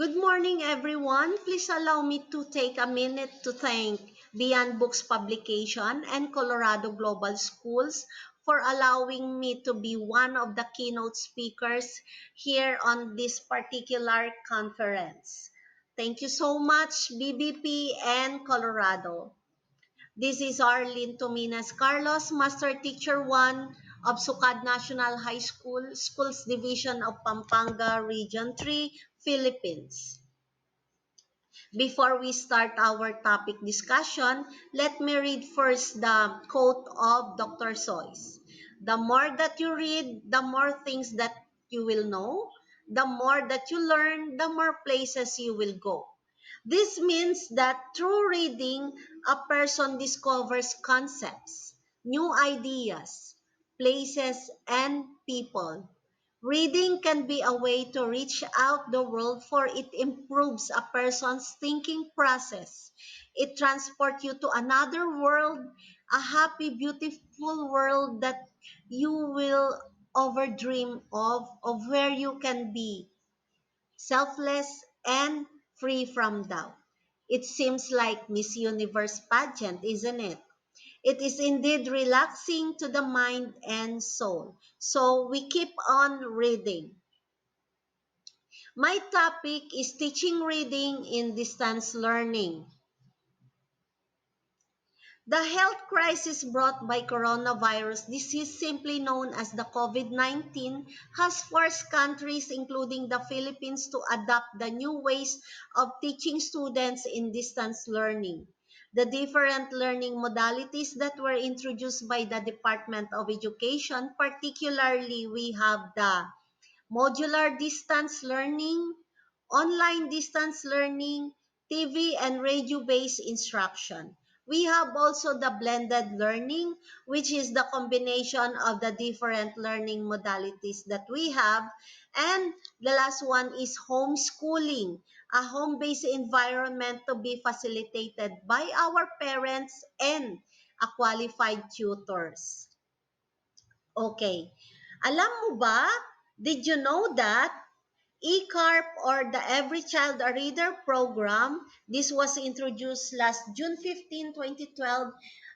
Good morning, everyone. Please allow me to take a minute to thank Beyond Books Publication and Colorado Global Schools for allowing me to be one of the keynote speakers here on this particular conference. Thank you so much, BBP and Colorado. This is Arlene Tominas Carlos, Master Teacher 1 of Sucad National High School, Schools Division of Pampanga, Region 3, Philippines. Before we start our topic discussion, let me read first the quote of Dr. Seuss. The more that you read, the more things that you will know. The more that you learn, the more places you will go. This means that through reading, a person discovers concepts, new ideas, places, and people. Reading can be a way to reach out the world, for it improves a person's thinking process. It transports you to another world, a happy, beautiful world that you will overdream of where you can be selfless and free from doubt. It seems like Miss Universe pageant, isn't it? It is indeed relaxing to the mind and soul. So we keep on reading. My topic is teaching reading in distance learning. The health crisis brought by coronavirus disease, simply known as the COVID-19, has forced countries, including the Philippines, to adopt the new ways of teaching students in distance learning. The different learning modalities that were introduced by the Department of Education, particularly we have the modular distance learning, online distance learning, TV and radio-based instruction. We have also the blended learning, which is the combination of the different learning modalities that we have. And the last one is homeschooling, a home-based environment to be facilitated by our parents and a qualified tutors. Okay. Alam mo ba, did you know that ECARP, or the Every Child a Reader program, this was introduced last June 15, 2012,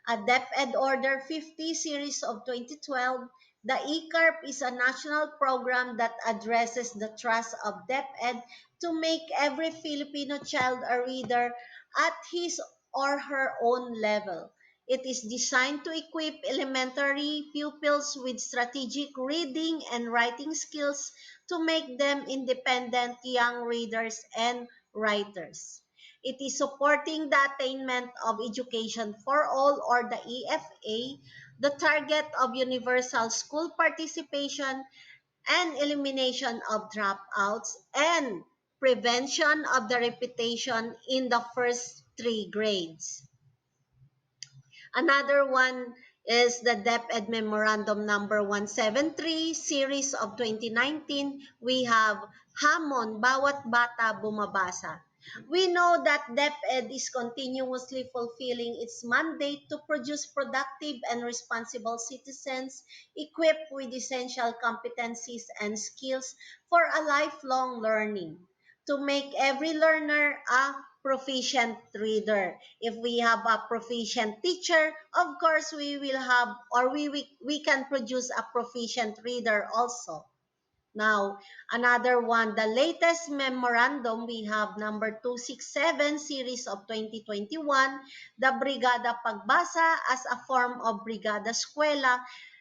a DepEd Order 50 series of 2012. The ECARP is a national program that addresses the trust of DepEd to make every Filipino child a reader at his or her own level. It is designed to equip elementary pupils with strategic reading and writing skills to make them independent young readers and writers. It is supporting the attainment of education for all, or the EFA, the target of universal school participation and elimination of dropouts, and prevention of the repetition in the first three grades. Another one is the DepEd Memorandum number 173 series of 2019. We have Hamon, Bawat Bata Bumabasa. We know that DepEd is continuously fulfilling its mandate to produce productive and responsible citizens equipped with essential competencies and skills for a lifelong learning, to make every learner a proficient reader. If we have a proficient teacher, of course we will have, or we can produce a proficient reader also. Now, another one, the latest memorandum, we have number 267 series of 2021, the Brigada Pagbasa as a form of Brigada Eskwela.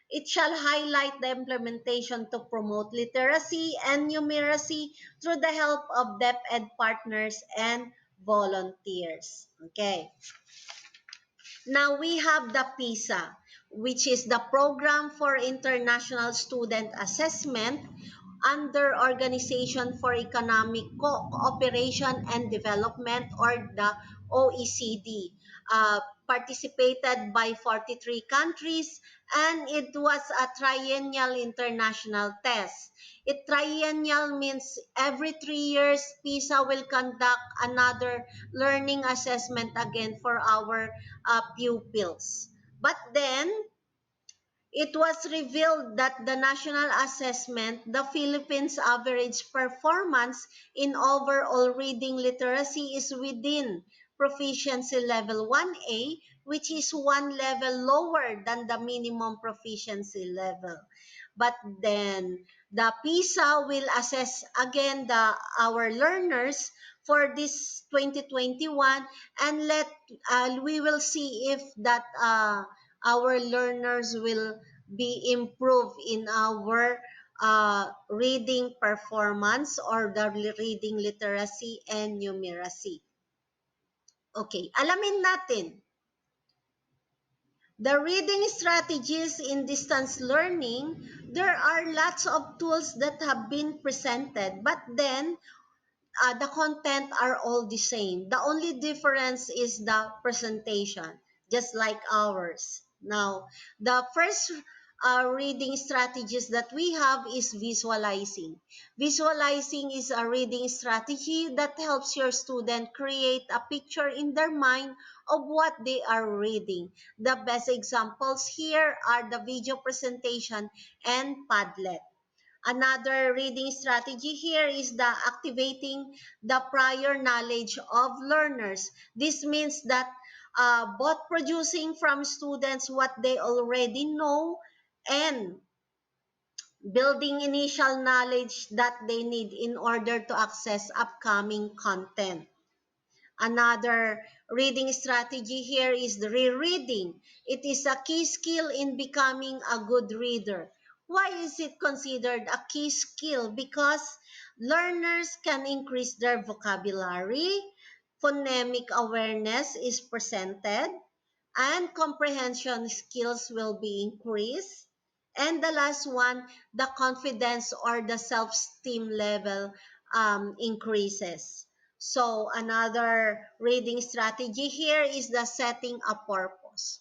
It shall highlight the implementation to promote literacy and numeracy through the help of DepEd partners and volunteers. Okay. Now we have the Pisa, which is the Program for International Student Assessment under Organization for Economic Cooperation and Development, or the OECD, participated by 43 countries, and it was a triennial international test. It triennial means every 3 years, PISA will conduct another learning assessment again for our pupils. But then, It was revealed that the national assessment, the Philippines' average performance in overall reading literacy is within proficiency level 1A, which is one level lower than the minimum proficiency level. But then the PISA will assess again our learners for this 2021, and we will see if that our learners will be improved in our reading performance or the reading literacy and numeracy. Okay, alamin natin the reading strategies in distance learning. There are lots of tools that have been presented, but then the content are all the same. The only difference is the presentation, just like ours. Now, the first reading strategies that we have is visualizing. Visualizing is a reading strategy that helps your student create a picture in their mind of what they are reading. The best examples here are the video presentation and Padlet. Another reading strategy here is the activating the prior knowledge of learners. This means that both producing from students what they already know and building initial knowledge that they need in order to access upcoming content. Another reading strategy here is the rereading. It is a key skill in becoming a good reader. Why is it considered a key skill? Because learners can increase their vocabulary, phonemic awareness is presented, and comprehension skills will be increased. And the last one, the confidence or the self-esteem level increases. So another reading strategy here is the setting a purpose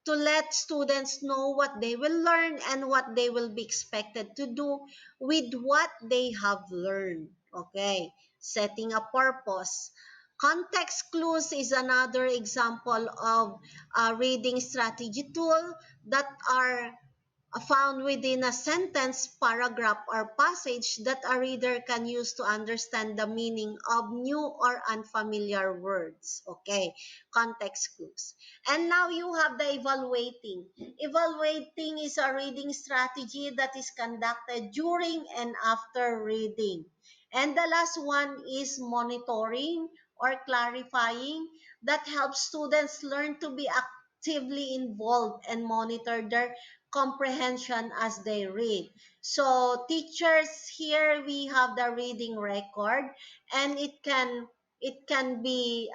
to let students know what they will learn and what they will be expected to do with what they have learned. Okay, setting a purpose. Context clues is another example of a reading strategy tool that are found within a sentence, paragraph, or passage that a reader can use to understand the meaning of new or unfamiliar words. Okay, context clues. And now you have the evaluating. Evaluating is a reading strategy that is conducted during and after reading. And the last one is monitoring or clarifying that helps students learn to be actively involved and monitor their comprehension as they read. So teachers, here we have the reading record, and it can be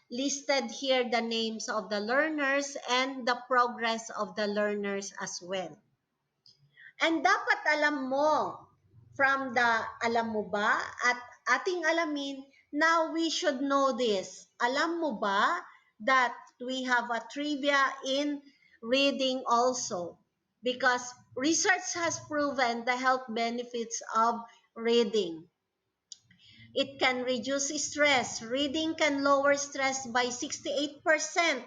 listed here the names of the learners and the progress of the learners as well. And dapat alam mo from the alam mo ba at ating alamin, now we should know this. Alam mo ba that we have a trivia in reading also? Because research has proven the health benefits of reading. It can reduce stress. Reading can lower stress by 68%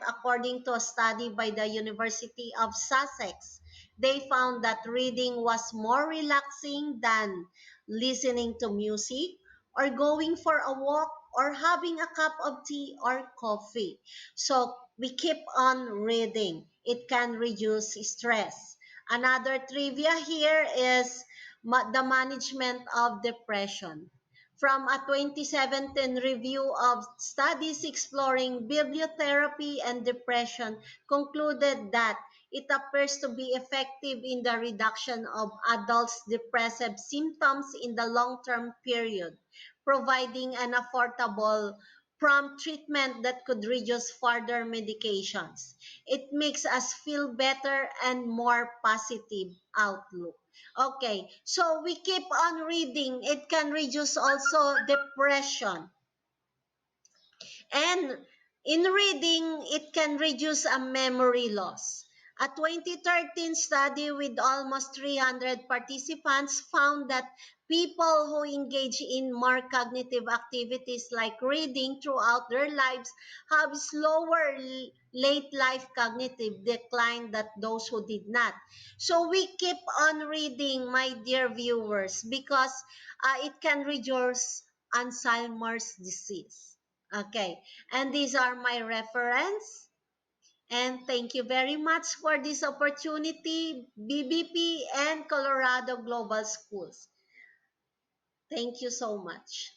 according to a study by the University of Sussex. They found that reading was more relaxing than listening to music or going for a walk or having a cup of tea or coffee. So we keep on reading. It can reduce stress. Another trivia here is the management of depression. From a 2017 review of studies exploring bibliotherapy and depression concluded that it appears to be effective in the reduction of adults' depressive symptoms in the long-term period, providing an affordable prompt treatment that could reduce further medications. It makes us feel better and more positive outlook. Okay, so we keep on reading. It can reduce also depression. And in reading, it can reduce a memory loss. A 2013 study with almost 300 participants found that people who engage in more cognitive activities like reading throughout their lives have slower late life cognitive decline than those who did not. So we keep on reading, my dear viewers, because it can reduce Alzheimer's disease. Okay, and these are my reference. And thank you very much for this opportunity, BBP and Colorado Global Schools. Thank you so much.